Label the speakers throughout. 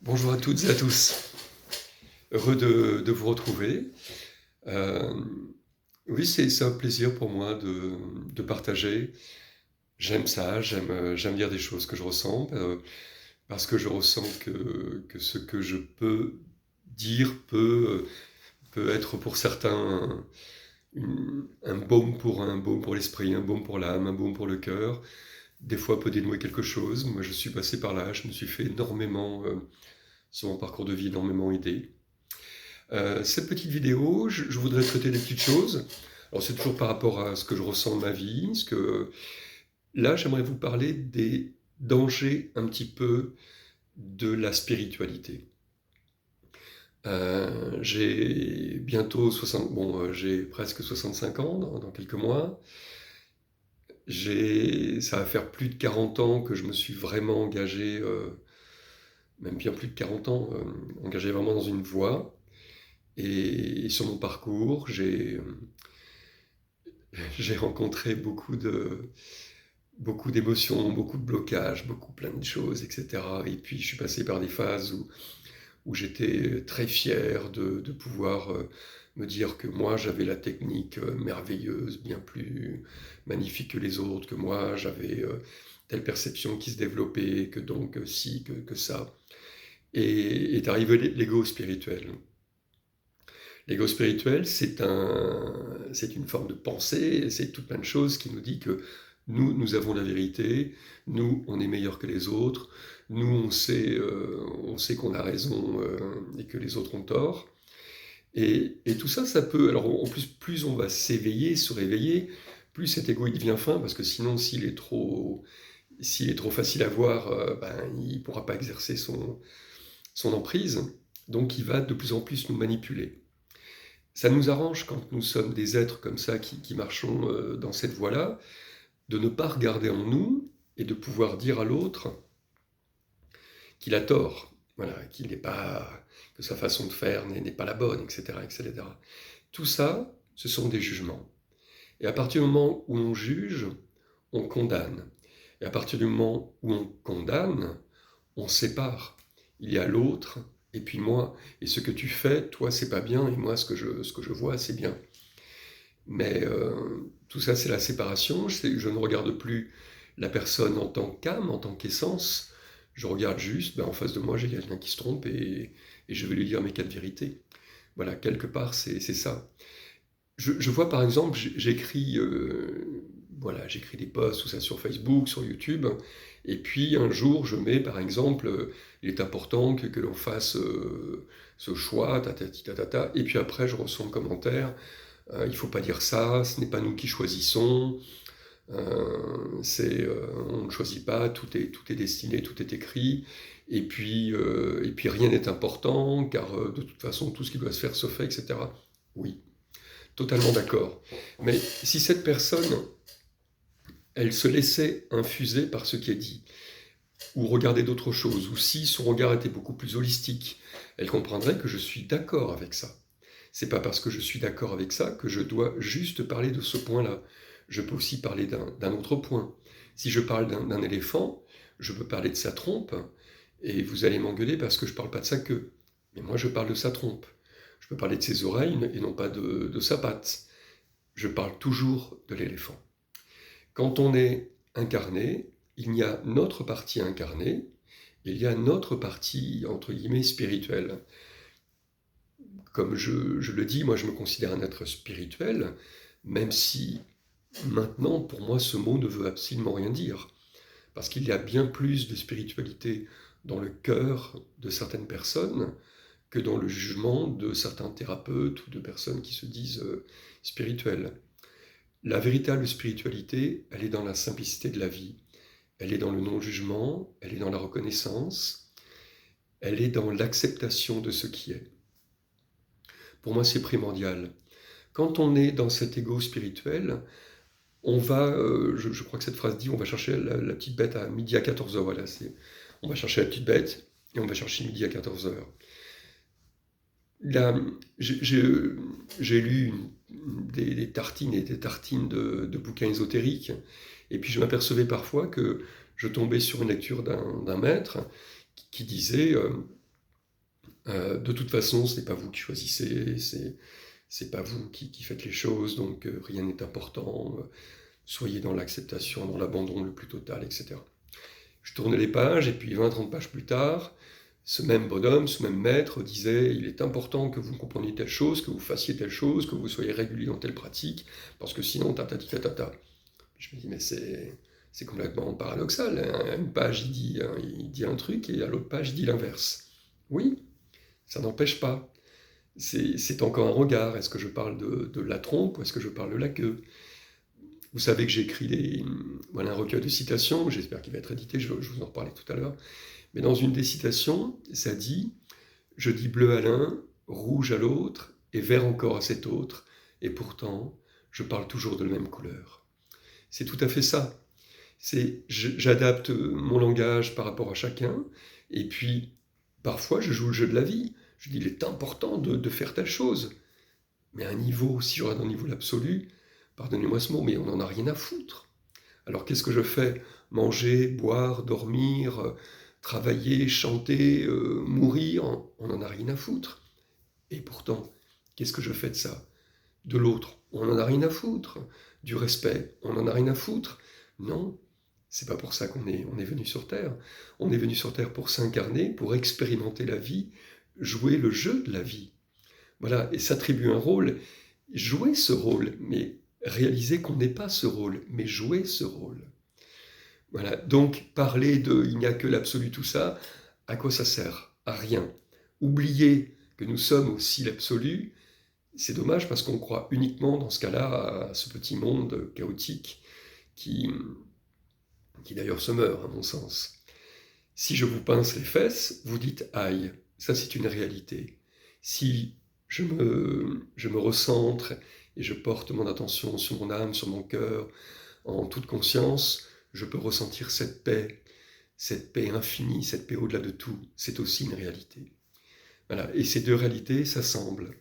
Speaker 1: Bonjour à toutes et à tous. Heureux de vous retrouver. Euh, oui, c'est un plaisir pour moi de partager. J'aime ça, j'aime dire des choses que je ressens, parce que je ressens que ce que je peux dire peut être pour certains un baume pour l'esprit, un baume pour l'âme, un baume pour le cœur. Des fois peut dénouer quelque chose. Moi, je suis passé par là, je me suis fait énormément, sur mon parcours de vie, énormément aider. Cette petite vidéo, je voudrais traiter des petites choses. Alors c'est toujours par rapport à ce que je ressens de ma vie. Là, j'aimerais vous parler des dangers un petit peu de la spiritualité. J'ai bientôt 60, j'ai presque 65 ans dans quelques mois. Ça va faire plus de 40 ans que je me suis vraiment engagé, même bien plus de 40 ans, engagé vraiment dans une voie. Et sur mon parcours, j'ai rencontré beaucoup d'émotions, beaucoup de blocages, plein de choses, etc. Et puis je suis passé par des phases où j'étais très fier de pouvoir me dire que moi j'avais la technique merveilleuse, bien plus magnifique que les autres, que moi j'avais telle perception qui se développait, que donc ci, que ça. Et est arrivé l'ego spirituel. L'ego spirituel, c'est une forme de pensée, c'est tout plein de choses qui nous dit que nous avons la vérité, nous, on est meilleur que les autres, nous, on sait qu'on a raison et que les autres ont tort. Et tout ça, ça peut... Alors en plus on va s'éveiller, se réveiller, plus cet ego il devient fin, parce que sinon, s'il est trop facile à voir, il ne pourra pas exercer son emprise, donc il va de plus en plus nous manipuler. Ça nous arrange quand nous sommes des êtres comme ça qui marchons dans cette voie-là, de ne pas regarder en nous et de pouvoir dire à l'autre qu'il a tort, voilà, qu'il n'est pas, que sa façon de faire n'est pas la bonne, etc., etc. Tout ça, ce sont des jugements. Et à partir du moment où on juge, on condamne. Et à partir du moment où on condamne, on sépare. Il y a l'autre et puis moi. Et ce que tu fais, toi, c'est pas bien, et moi, ce que je vois, c'est bien. Mais tout ça, c'est la séparation. Je ne regarde plus la personne en tant qu'âme, en tant qu'essence. Je regarde juste, en face de moi, j'ai quelqu'un qui se trompe et je vais lui dire mes quatre vérités. Voilà, quelque part, c'est ça. Je vois par exemple, j'écris des posts, tout ça sur Facebook, sur YouTube, et puis un jour, je mets par exemple, il est important que l'on fasse ce choix, tatati tatata, et puis après, je reçois un commentaire. Il ne faut pas dire ça, ce n'est pas nous qui choisissons, on ne choisit pas, tout est destiné, tout est écrit, et puis rien n'est important, car de toute façon tout ce qui doit se faire se fait, etc. Oui, totalement d'accord. Mais si cette personne, elle se laissait infuser par ce qui est dit, ou regarder d'autres choses, ou si son regard était beaucoup plus holistique, elle comprendrait que je suis d'accord avec ça. C'est pas parce que je suis d'accord avec ça que je dois juste parler de ce point-là. Je peux aussi parler d'un autre point. Si je parle d'un éléphant, je peux parler de sa trompe, et vous allez m'engueuler parce que je parle pas de sa queue. Mais moi, je parle de sa trompe. Je peux parler de ses oreilles et non pas de sa patte. Je parle toujours de l'éléphant. Quand on est incarné, il y a notre partie incarnée, il y a notre partie, entre guillemets, spirituelle. Comme je le dis, moi je me considère un être spirituel, même si maintenant, pour moi, ce mot ne veut absolument rien dire. Parce qu'il y a bien plus de spiritualité dans le cœur de certaines personnes que dans le jugement de certains thérapeutes ou de personnes qui se disent spirituelles. La véritable spiritualité, elle est dans la simplicité de la vie, elle est dans le non-jugement, elle est dans la reconnaissance, elle est dans l'acceptation de ce qui est. Pour moi, c'est primordial. Quand on est dans cet ego spirituel, on va, je crois que cette phrase dit, on va chercher la petite bête à midi à 14 heures. Voilà, on va chercher la petite bête et on va chercher midi à 14 heures. Là, j'ai lu des tartines et des tartines de bouquins ésotériques, et puis je m'apercevais parfois que je tombais sur une lecture d'un maître qui disait De toute façon, ce n'est pas vous qui choisissez, c'est pas vous qui faites les choses, donc rien n'est important. Soyez dans l'acceptation, dans l'abandon le plus total, etc. Je tournais les pages, et puis 20-30 pages plus tard, ce même bonhomme, ce même maître disait « Il est important que vous compreniez telle chose, que vous fassiez telle chose, que vous soyez régulier dans telle pratique, parce que sinon, tatati tatata. » Je me dis « Mais c'est complètement paradoxal. À une page, il dit un truc, et à l'autre page, il dit l'inverse. » Oui, ça n'empêche pas. C'est encore un regard. Est-ce que je parle de la trompe ou est-ce que je parle de la queue? Vous savez que j'ai écrit un recueil de citations, j'espère qu'il va être édité, je vous en reparlais tout à l'heure. Mais dans une des citations, ça dit « Je dis bleu à l'un, rouge à l'autre, et vert encore à cet autre, et pourtant, je parle toujours de la même couleur. » C'est tout à fait ça. J'adapte mon langage par rapport à chacun, et puis parfois je joue le jeu de la vie. Je dis « Il est important de faire telle chose. » Mais à un niveau, si je regarde au niveau de l'absolu, pardonnez-moi ce mot, mais on n'en a rien à foutre. Alors qu'est-ce que je fais? Manger, boire, dormir, travailler, chanter, mourir, on n'en a rien à foutre. Et pourtant, qu'est-ce que je fais de ça? De l'autre, on n'en a rien à foutre. Du respect, on n'en a rien à foutre. Non, c'est pas pour ça qu'on est venu sur Terre. On est venu sur Terre pour s'incarner, pour expérimenter la vie, jouer le jeu de la vie. Voilà, et s'attribuer un rôle, jouer ce rôle, mais réaliser qu'on n'est pas ce rôle, mais jouer ce rôle. Voilà, donc parler de « il n'y a que l'absolu », tout ça, à quoi ça sert? À rien. Oublier que nous sommes aussi l'absolu, c'est dommage parce qu'on croit uniquement dans ce cas-là à ce petit monde chaotique qui d'ailleurs se meurt, à mon sens. Si je vous pince les fesses, vous dites « aïe », ça c'est une réalité. Si je me recentre et je porte mon attention sur mon âme, sur mon cœur, en toute conscience, je peux ressentir cette paix infinie, cette paix au-delà de tout. C'est aussi une réalité. Voilà. Et ces deux réalités s'assemblent.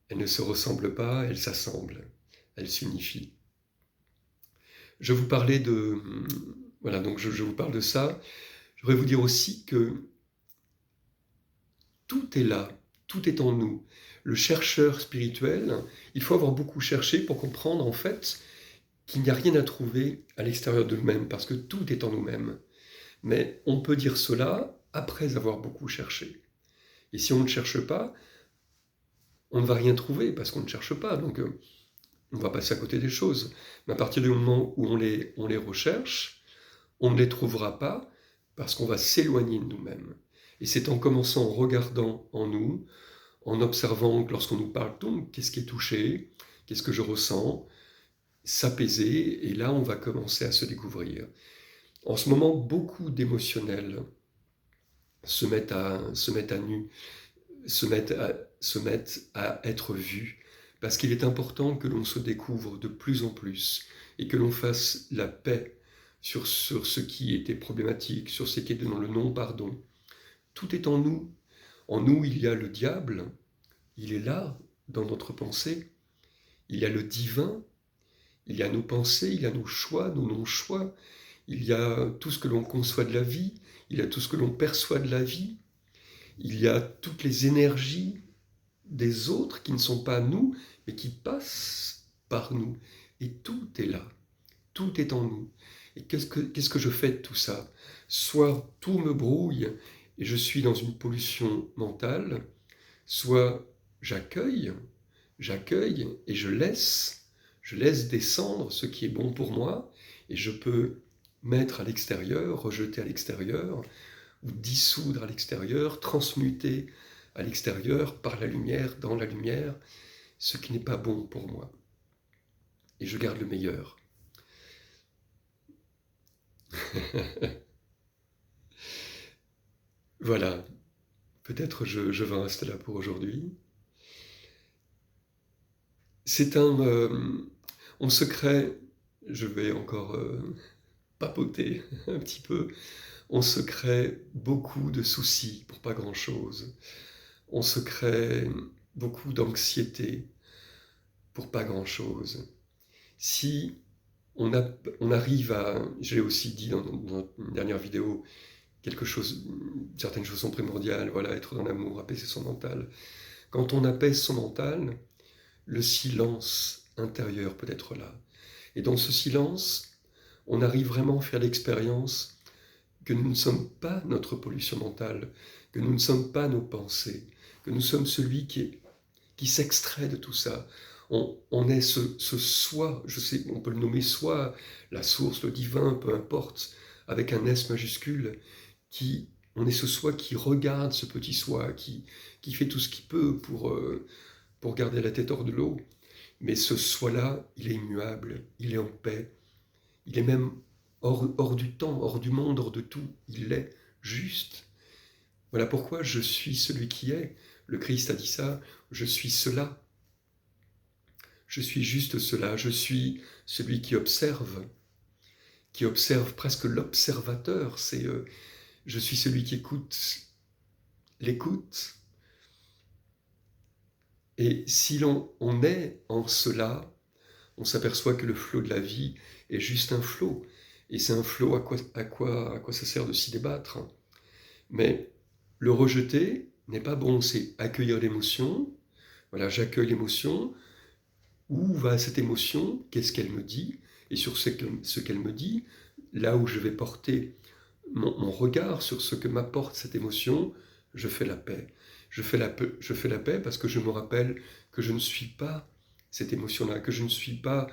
Speaker 1: Elles ne se ressemblent pas, elles s'assemblent. Elles s'unifient. Je vous parlais de... Voilà, donc je vous parle de ça. Je voudrais vous dire aussi que tout est là, tout est en nous. Le chercheur spirituel, il faut avoir beaucoup cherché pour comprendre en fait qu'il n'y a rien à trouver à l'extérieur de nous-mêmes, parce que tout est en nous-mêmes. Mais on peut dire cela après avoir beaucoup cherché. Et si on ne cherche pas, on ne va rien trouver, parce qu'on ne cherche pas, donc on va passer à côté des choses. Mais à partir du moment où on les recherche, on ne les trouvera pas, parce qu'on va s'éloigner de nous-mêmes. Et c'est en commençant, en regardant en nous, en observant que lorsqu'on nous parle, donc, qu'est-ce qui est touché, qu'est-ce que je ressens, s'apaiser, et là on va commencer à se découvrir. En ce moment, beaucoup d'émotionnels se mettent à nu, se mettent à être vus, parce qu'il est important que l'on se découvre de plus en plus, et que l'on fasse la paix sur ce qui était problématique, sur ce qui était dans le non-pardon. Tout est en nous. En nous, il y a le diable, il est là, dans notre pensée. Il y a le divin, il y a nos pensées, il y a nos choix, nos non-choix. Il y a tout ce que l'on conçoit de la vie, il y a tout ce que l'on perçoit de la vie. Il y a toutes les énergies des autres qui ne sont pas nous, mais qui passent par nous. Et tout est là, tout est en nous. Et qu'est-ce que je fais de tout ça? Soit tout me brouille et je suis dans une pollution mentale, soit j'accueille et je laisse descendre ce qui est bon pour moi, et je peux mettre à l'extérieur, rejeter à l'extérieur, ou dissoudre à l'extérieur, transmuter à l'extérieur, par la lumière, dans la lumière, ce qui n'est pas bon pour moi. Et je garde le meilleur. Voilà, peut-être je vais en rester là pour aujourd'hui. C'est on se crée, je vais encore papoter un petit peu, on se crée beaucoup de soucis pour pas grand-chose. On se crée beaucoup d'anxiété pour pas grand-chose. Si on arrive à, j'ai aussi dit dans une dernière vidéo, quelque chose certaines choses sont primordiales, voilà, être dans l'amour, apaiser son mental. Quand on apaise son mental, le silence intérieur peut être là. Et dans ce silence, on arrive vraiment à faire l'expérience que nous ne sommes pas notre pollution mentale, que nous ne sommes pas nos pensées, que nous sommes celui qui s'extrait de tout ça. On est ce soi, je sais, on peut le nommer soi, la source, le divin, peu importe, avec un S majuscule, on est ce soi qui regarde ce petit soi, qui fait tout ce qu'il peut pour garder la tête hors de l'eau. Mais ce soi-là, il est immuable, il est en paix, il est même hors du temps, hors du monde, hors de tout. Il est juste. Voilà pourquoi je suis celui qui est. Le Christ a dit ça, je suis cela. Je suis juste cela, je suis celui qui observe presque l'observateur. Je suis celui qui écoute l'écoute. Et si on est en cela, on s'aperçoit que le flot de la vie est juste un flot. Et c'est un flot, à quoi ça sert de s'y débattre? Mais le rejeter n'est pas bon, c'est accueillir l'émotion. Voilà, j'accueille l'émotion. Où va cette émotion? Qu'est-ce qu'elle me dit? Et sur ce qu'elle me dit, là où je vais porter mon regard sur ce que m'apporte cette émotion, je fais la paix. Je fais la paix parce que je me rappelle que je ne suis pas cette émotion-là, que je ne suis pas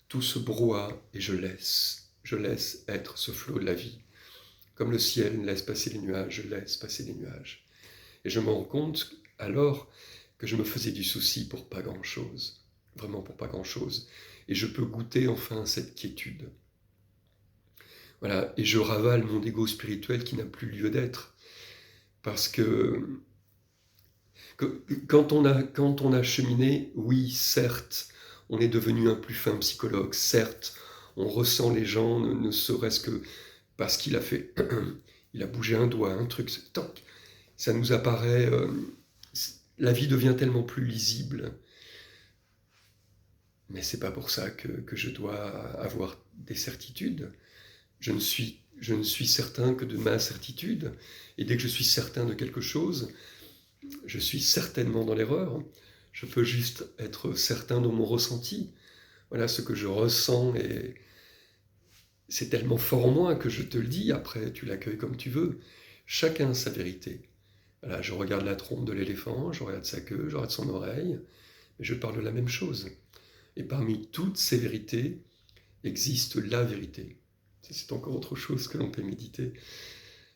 Speaker 1: tout ce brouhaha, et je laisse être ce flot de la vie. Comme le ciel laisse passer les nuages, je laisse passer les nuages. Et je me rends compte alors que je me faisais du souci pour pas grand-chose, vraiment pour pas grand-chose. Et je peux goûter enfin cette quiétude. Voilà, et je ravale mon ego spirituel qui n'a plus lieu d'être. Parce que quand on a cheminé, oui, certes, on est devenu un plus fin psychologue, certes, on ressent les gens, ne serait-ce que parce qu'il a fait, il a bougé un doigt, un truc, toc, ça nous apparaît, la vie devient tellement plus lisible. Mais c'est pas pour ça que je dois avoir des certitudes. Je ne suis certain que de ma certitude, et dès que je suis certain de quelque chose, je suis certainement dans l'erreur. Je peux juste être certain de mon ressenti. Voilà, ce que je ressens, et c'est tellement fort en moi que je te le dis, après tu l'accueilles comme tu veux. Chacun a sa vérité. Voilà, je regarde la trompe de l'éléphant, je regarde sa queue, je regarde son oreille, mais je parle de la même chose. Et parmi toutes ces vérités, existe la vérité. C'est encore autre chose que l'on peut méditer,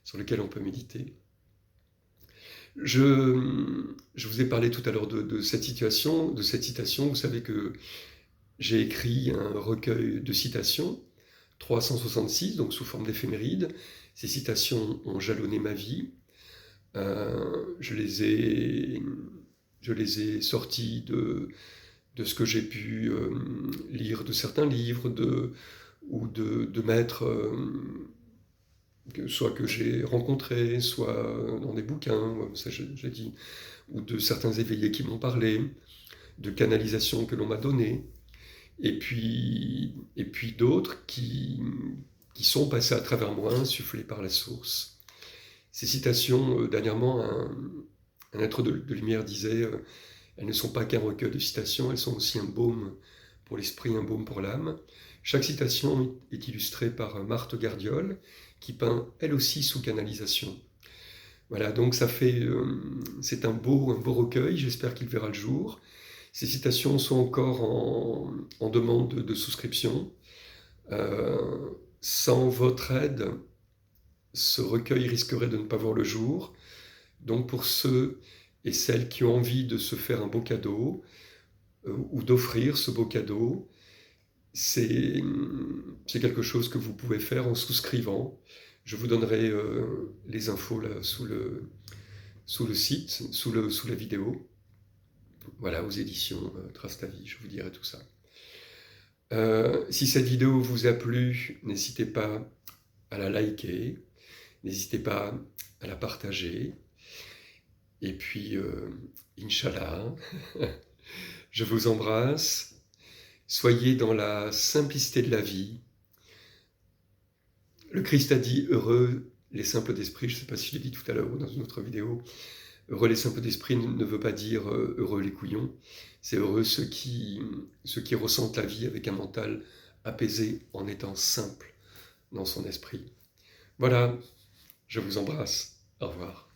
Speaker 1: sur lequel on peut méditer. Je vous ai parlé tout à l'heure de cette citation. Vous savez que j'ai écrit un recueil de citations, 366, donc sous forme d'éphéméride. Ces citations ont jalonné ma vie. Je les ai sorties de ce que j'ai pu lire de certains livres, ou de maîtres, soit que j'ai rencontrés, soit dans des bouquins, ça j'ai dit, ou de certains éveillés qui m'ont parlé, de canalisations que l'on m'a données, et puis d'autres qui sont passés à travers moi, insufflés par la source. Ces citations, dernièrement, un être de lumière disait, elles ne sont pas qu'un recueil de citations, elles sont aussi un baume pour l'esprit, un baume pour l'âme. Chaque citation est illustrée par Marthe Gardiol, qui peint elle aussi sous canalisation. Voilà, donc c'est un beau recueil, j'espère qu'il verra le jour. Ces citations sont encore en demande de souscription. Sans votre aide, ce recueil risquerait de ne pas voir le jour. Donc pour ceux et celles qui ont envie de se faire un beau cadeau, ou d'offrir ce beau cadeau, c'est quelque chose que vous pouvez faire en souscrivant. Je vous donnerai les infos là sous le site, sous la vidéo. Voilà, aux éditions Trace ta vie, je vous dirai tout ça. Si cette vidéo vous a plu, n'hésitez pas à la liker, n'hésitez pas à la partager. Et puis, Inch'Allah, je vous embrasse. Soyez dans la simplicité de la vie. Le Christ a dit « Heureux les simples d'esprit, je ne sais pas si je l'ai dit tout à l'heure ou dans une autre vidéo, heureux les simples d'esprit ne veut pas dire heureux les couillons, c'est heureux ceux qui ressentent la vie avec un mental apaisé en étant simple dans son esprit. Voilà, je vous embrasse, au revoir.